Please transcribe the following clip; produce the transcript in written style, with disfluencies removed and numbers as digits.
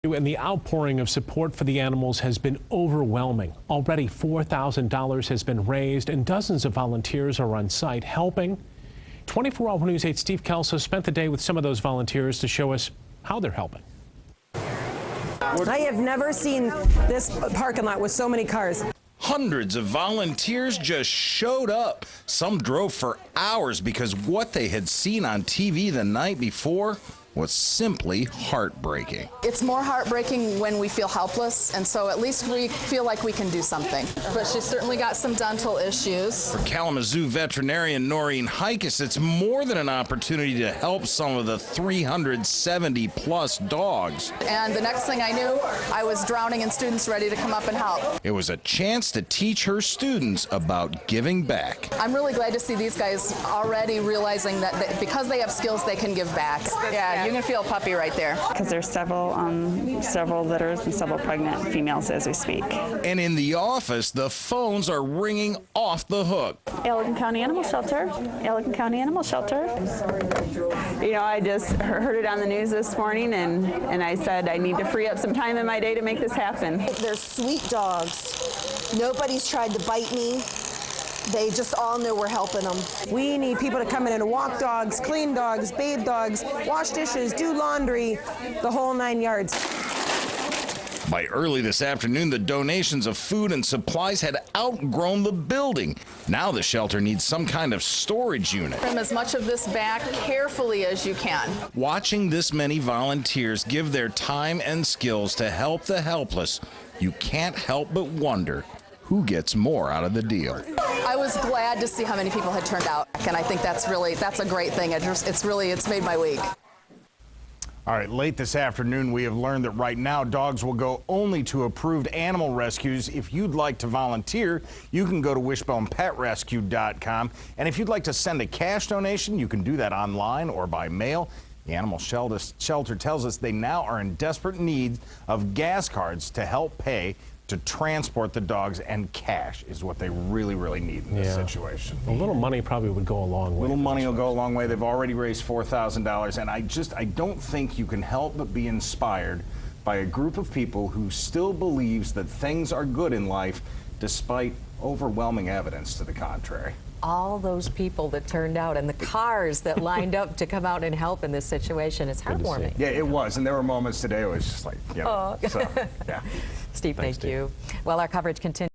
And the outpouring of support for the animals has been overwhelming. Already $4,000 has been raised and dozens of volunteers are on site helping. 24-Hour News 8 Steve Kelso spent the day with some of those volunteers to show us how they're helping. I have never seen this parking lot with so many cars. Hundreds of volunteers just showed up. Some drove for hours because what they had seen on TV the night before was simply heartbreaking. It's more heartbreaking when we feel helpless, and so at least we feel like we can do something. But she's certainly got some dental issues. For Kalamazoo veterinarian Noreen Hikes, it's more than an opportunity to help some of the 370-plus dogs. And the next thing I knew, I was drowning in students ready to come up and help. It was a chance to teach her students about giving back. I'm really glad to see these guys already realizing that because they have skills, they can give back. Yeah, you can feel a puppy right there. Because there's several litters and several pregnant females as we speak. And in the office, the phones are ringing off the hook. Allegan County Animal Shelter. Allegan County Animal Shelter. You know, I just heard it on the news this morning, and I said I need to free up some time in my day to make this happen. They're sweet dogs. Nobody's tried to bite me. They just all know we're helping them. We need people to come in and walk dogs, clean dogs, bathe dogs, wash dishes, do laundry, the whole 9 yards. By early this afternoon, the donations of food and supplies had outgrown the building. Now the shelter needs some kind of storage unit. Trim as much of this back carefully as you can. Watching this many volunteers give their time and skills to help the helpless, you can't help but wonder who gets more out of the deal. I was glad to see how many people had turned out, and I think that's a great thing. It's made my week. All right, late this afternoon, we have learned that right now dogs will go only to approved animal rescues. If you'd like to volunteer, you can go to wishbonePetRescue.com. And if you'd like to send a cash donation, you can do that online or by mail. The animal shelter tells us they now are in desperate need of gas cards to help pay to transport the dogs, and cash is what they really, really need in this situation. A little money probably would go a long way. Little money will go a long way. They've already raised $4,000, and I don't think you can help but be inspired by a group of people who still believes that things are good in life despite overwhelming evidence to the contrary. All those people that turned out and the cars that lined up to come out and help in this situation. It's heartwarming. Yeah, it was, and there were moments today it was just like, you know, so, yeah. Steve, thank you. Well, our coverage continues.